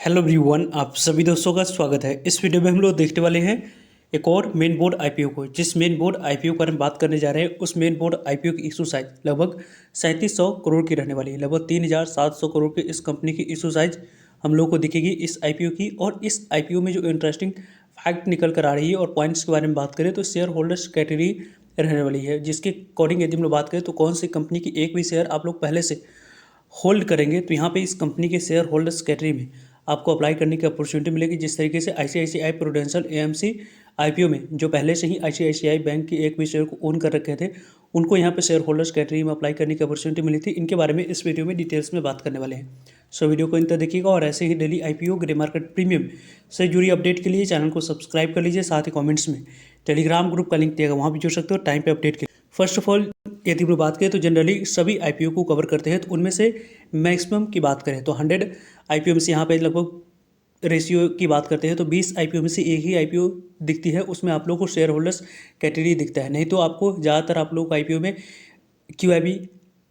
Hello everyone, आप सभी दोस्तों का स्वागत है। इस वीडियो में हम लोग देखने वाले हैं एक और मेन बोर्ड आईपीओ को। जिस मेन बोर्ड आईपीओ के बारे में बात करने जा रहे हैं, उस मेन बोर्ड आईपीओ की इशू साइज लगभग 3700 करोड़ की रहने वाली है। लगभग 3700 करोड़ की इस कंपनी की इशू साइज हम लोग को दिखेगी इस आईपीओ की। और इस आईपीओ में जो इंटरेस्टिंग फैक्ट निकल कर आ रही है और पॉइंट्स के बारे में बात करें तो शेयर होल्डर्स कैटेगरी रहने वाली है, जिसके अकॉर्डिंग यदि हम लोग बात करें तो कौन सी कंपनी की एक भी शेयर आप लोग पहले से होल्ड करेंगे तो यहाँ पे इस कंपनी के शेयर होल्डर्स कैटेगरी में आपको अप्लाई करने की अपॉर्चुनिटी मिलेगी। जिस तरीके से आईसीआईसीआई प्रूडेंशियल एएमसी आईपीओ में जो पहले से ही आईसीआईसीआई बैंक की एक भी शेयर को ओन कर रखे थे, उनको यहाँ पे शेयर होल्डर्स कैटेगरी में अप्लाई करने की अपॉर्चुनिटी मिली थी। इनके बारे में इस वीडियो में डिटेल्स में बात करने वाले हैं। सो वीडियो को इन तक देखिएगा और ऐसे ही daily IPO grey market premium से जुड़ी अपडेट के लिए चैनल को सब्सक्राइब कर लीजिए। साथ ही कॉमेंट्स में टेलीग्राम ग्रुप का लिंक दिएगा, वहाँ भी जुड़ सकते हो टाइम पे अपडेट के। फर्स्ट ऑफ ऑल यदि हम बात करें तो जनरली सभी आईपीओ को कवर करते हैं, तो उनमें से मैक्सिमम की बात करें तो 100 आईपीओ में से यहाँ पे लगभग रेशियो की बात करते हैं तो 20 आईपीओ में से एक ही आईपीओ दिखती है, उसमें आप लोगों को शेयर होल्डर्स कैटेगरी दिखता है। नहीं तो आपको ज़्यादातर आप लोग आईपीओ में क्यूआईबी,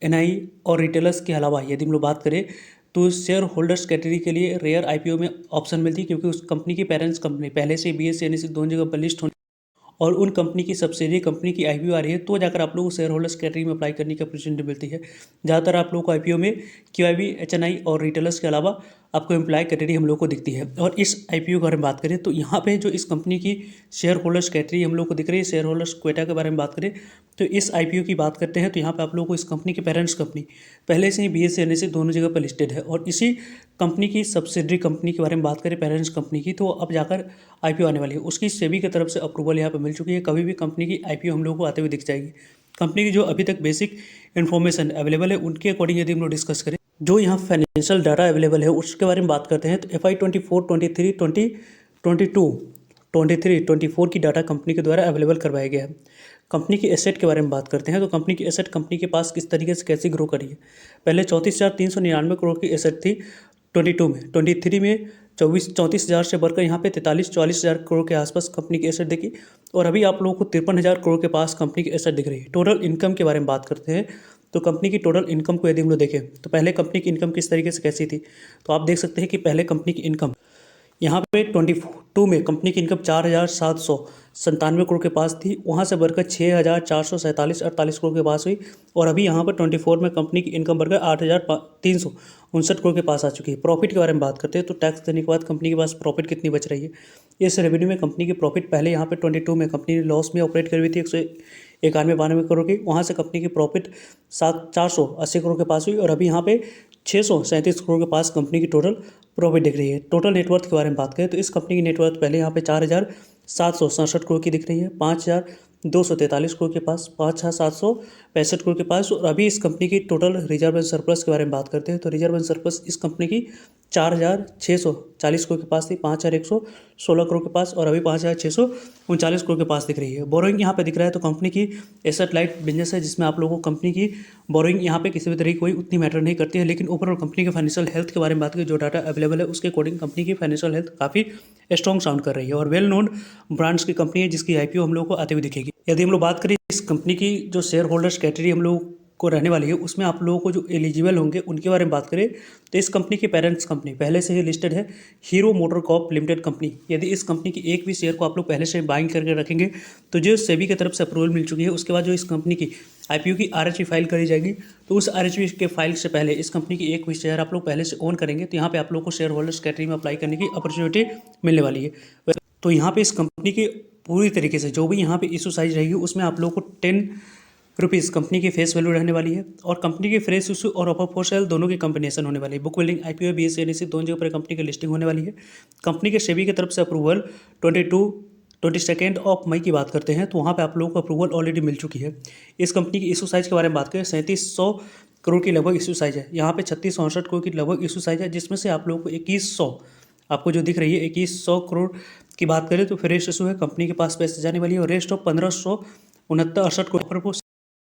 एनआई और रिटेलर्स के अलावा यदि हम लोग बात करें तो शेयर होल्डर्स कैटेगरी के लिए रेयर आईपीओ में ऑप्शन मिलती है, क्योंकि उस कंपनी की पेरेंट्स कंपनी पहले से बीएसई एनएसई दोनों जगह पर लिस्ट होने और उन कंपनी की सब्सिडरी कंपनी की आईपीओ आ रही है, तो जाकर आप लोगों को शेयर होल्डर्स कैटेगरी में अप्लाई करने की अपॉर्चुनिटी मिलती है। ज़्यादातर आप लोगों को आईपीओ में क्यूआईबी, एचएनआई और रिटेलर्स के अलावा आपको एम्प्लॉय कैटेगरी हम लोग को दिखती है। और इस आईपीओ के बारे में बात करें तो यहाँ पे जो इस कंपनी की शेयर होल्डर्स कैटेगरी हम लोग को दिख रही है, शेयर होल्डर्स क्वेटा के बारे में बात करें तो इस आईपीओ की बात करते हैं तो यहाँ पे आप लोगों को इस कंपनी की पेरेंट्स कंपनी पहले से ही बीएसई एनएसई दोनों जगह पर लिस्टेड है। और इसी कंपनी की सब्सिडरी कंपनी के बारे में बात करें पेरेंट्स कंपनी की, तो अब जाकर आईपीओ आने वाली है, उसकी सेबी की तरफ से अप्रूवल यहाँ पे मिल चुकी है। कभी भी कंपनी की आईपीओ हम लोगों को आते हुए दिख जाएगी। कंपनी की जो अभी तक बेसिक इन्फॉर्मेशन अवेलेबल है उनके अकॉर्डिंग यदि हम लोग डिस्कस करें, जो यहाँ फाइनेंशियल डाटा अवेलेबल है उसके बारे में बात करते हैं तो FY24, 23, 2022, 23, 24 की डाटा कंपनी के द्वारा अवेलेबल करवाया गया है। कंपनी की एसेट के बारे में बात करते हैं तो कंपनी की एसेट कंपनी के पास किस तरीके से कैसे ग्रो करी है। पहले 34,399 करोड़ की एसेट थी 22 में, 23 में 34,000 से बढ़कर यहाँ पे 43,44,000 करोड़ के आसपास कंपनी की एसेट देखी। और अभी आप लोगों को 53,000 करोड़ के पास कंपनी की एसेट दिख रही है। टोटल इनकम के बारे में बात करते हैं तो कंपनी की टोटल इनकम को यदि हम लोग देखें तो पहले कंपनी की इनकम किस तरीके से कैसी थी, तो आप देख सकते हैं कि पहले कंपनी की इनकम यहाँ पे 22 में कंपनी की इनकम 4,797 करोड़ के पास थी, वहाँ से बढ़कर 6,447 करोड़ के पास हुई। और अभी यहाँ पर 24 में कंपनी की इनकम बढ़कर 8,359 करोड़ के पास आ चुकी है। प्रॉफिट के बारे में बात करते हैं तो टैक्स देने के बाद कंपनी के पास प्रॉफिट कितनी बच रही है। इस रेवेन्यू में कंपनी की प्रॉफिट पहले यहाँ पे 22 में कंपनी ने लॉस में ऑपरेट करी हुई थी 191 करोड़ की, वहाँ से कंपनी की प्रॉफिट 480 करोड़ के पास हुई। और अभी यहाँ पे 637 करोड़ के पास कंपनी की टोटल प्रॉफिट दिख रही है। टोटल नेटवर्थ के बारे में बात करें तो इस कंपनी की नेटवर्थ पहले यहाँ पे 4,767 करोड़ की दिख रही है, 5,243 करोड़ के पास, 5,765 करोड़ के पास। और अभी इस कंपनी की टोटल रिजर्व एंड सरप्लस के बारे में बात करते हैं तो रिजर्व एंड सरप्लस इस कंपनी की 4,640 करोड़ के पास थी, 5,116 करोड़ के पास, और अभी 5,639 करोड़ के पास दिख रही है। बोरोइंग यहाँ पे दिख रहा है तो कंपनी की एसेट लाइट बिजनेस है, जिसमें आप लोगों को कंपनी की बोरोइंग यहाँ पे किसी भी तरह की कोई उतनी मैटर नहीं करती है। लेकिन ओवरऑल कंपनी के फाइनेंशियल हेल्थ के बारे में बात करें, जो डाटा अवेलेबल है उसके अकॉर्डिंग कंपनी की फाइनेंशियल हेल्थ काफ़ी स्ट्रॉन्ग साउंड कर रही है और वेल नोन ब्रांड्स की कंपनी है, जिसकी आईपीओ हम लोग को आते हुए दिखेगी। यदि हम लोग बात करें इस कंपनी की जो शेयर होल्डर्स कैटेगरी हम लोग को रहने वाली है, उसमें आप लोगों को जो एलिजिबल होंगे उनके बारे में बात करें तो इस कंपनी की पेरेंट्स कंपनी पहले से ही लिस्टेड है hero motor Corp limited company. यदि इस कंपनी की एक भी शेयर को आप लोग पहले से बाइंग करके रखेंगे तो जो सेबी की तरफ से अप्रूवल मिल चुकी है, उसके बाद जो इस कंपनी की आईपीओ की आरएचवी फाइल करी जाएगी, तो उस आरएचवी के फाइल से पहले इस कंपनी की एक भी शेयर आप लोग पहले से ओन करेंगे तो यहाँ पे आप लोग को शेयर होल्डर्स कैटेगरी में अप्लाई करने की अपॉर्चुनिटी मिलने वाली है। तो यहाँ पे इस कंपनी के पूरी तरीके से जो भी यहाँ पे इशू साइज रहेगी उसमें आप लोगों को 10 रुपीज़ कंपनी की फेस वैल्यू रहने वाली है। और कंपनी के फ्रेश इशू और ऑफर फॉर सेल दोनों की कॉम्बिनेशन होने वाली है। Book building IPO BSE NSE दोनों जगह पर कंपनी की लिस्टिंग होने वाली है। कंपनी के सेबी की तरफ से अप्रूवल 22 ऑफ मई की बात करते हैं तो वहाँ पे आप लोगों को अप्रूवल ऑलरेडी मिल चुकी है। इस कंपनी की इशू साइज के बारे में बात करें 3700 करोड़ की लगभग इशू साइज है। यहाँ पे 3668 करोड़ की लगभग इशू साइज है, जिसमें से आप लोगों को 2100 आपको जो दिख रही है 2100 करोड़ की बात करें तो फ्रेश इशू है, कंपनी के पास पैसे जाने वाली है। और रेस्ट ऑफ 1568 करोड़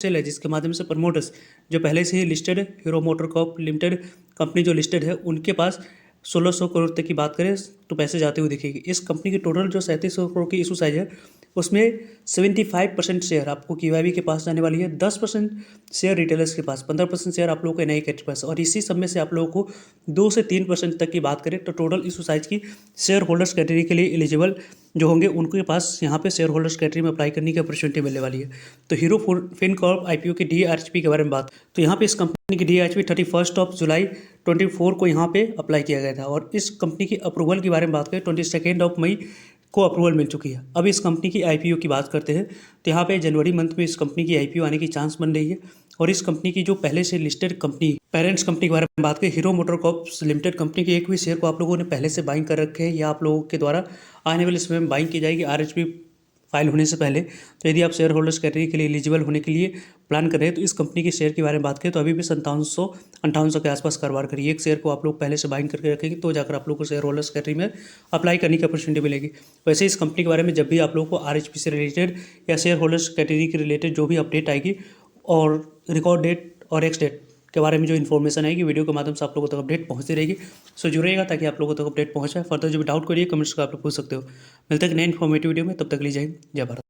सेल है, जिसके माध्यम से प्रमोटर्स जो पहले से ही लिस्टेड है hero motor Corp limited company जो लिस्टेड है उनके पास 1600 करोड़ तक की बात करें तो पैसे जाते हुए दिखेगी। इस कंपनी की टोटल जो 3700 करोड़ की इशू साइज है उसमें 75% शेयर आपको KYB के पास जाने वाली है, 10% शेयर रिटेलर्स के पास, 15% शेयर आप लोगों को NI के पास, और इसी सब में से आप लोगों को 2 से 3% तक की बात करें तो टोटल इशू साइज की शेयर होल्डर्स कैटेगरी के लिए एलिजिबल जो होंगे उनके पास यहाँ पे शेयर होल्डर्स कैटेगरी में अप्लाई करने की अपॉर्चुनिटी मिलने वाली है। तो हीरो फिनकॉर्प IPO की DRHP के बारे में बात, तो यहाँ पे इस कंपनी की DRHP 31 जुलाई 24 को यहाँ पे अप्लाई किया गया था, और इस कंपनी की अप्रूवल के बारे में बात करें 22 मई को अप्रूवल मिल चुकी है। अब इस कंपनी की IPO की बात करते हैं तो यहाँ पे जनवरी मंथ में इस कंपनी की IPO आने की चांस बन रही है। और इस कंपनी की जो पहले से लिस्टेड कंपनी पेरेंट्स कंपनी के बारे में बात करें, hero motor corps limited company के एक भी शेयर को आप लोगों ने पहले से बाइंग कर रखे हैं या आप लोगों के द्वारा आने वाले समय में बाइंग की जाएगी RHP फाइल होने से पहले। तो यदि आप शेयर होल्डर्स कैटेगरी के लिए एलिजिबल होने के लिए प्लान कर रहे हैं तो इस कंपनी के शेयर के बारे में बात करें तो अभी भी 5700 के आसपास कारोबार करिए। एक शेयर को आप लोग पहले से बाइंग करके रखेंगे तो जाकर आप लोग को शेयर होल्डर्स कैटेगरी में अप्लाई करने की अपॉर्चुनिटी मिलेगी। वैसे इस कंपनी के बारे में जब भी आप लोगों को RHP से रिलेटेड या शेयर होल्डर्स कैटेगरी के रिलेटेड जो भी अपडेट आएगी और रिकॉर्ड डेट और एक्स डेट के बारे में जो इन्फॉर्मेशन आएगी वीडियो के माध्यम से आप लोगों तक अपडेट पहुंचती रहेगी। सो जुड़ेगा ताकि आप लोगों तक अपडेट पहुंचाए। फर्दर जो भी डाउट करिए कमेंट्स का आप लोग पूछ सकते हो। मिलते हैं नए इन्फॉर्मेटिव वीडियो में, तब तक लीजिए जय भारत।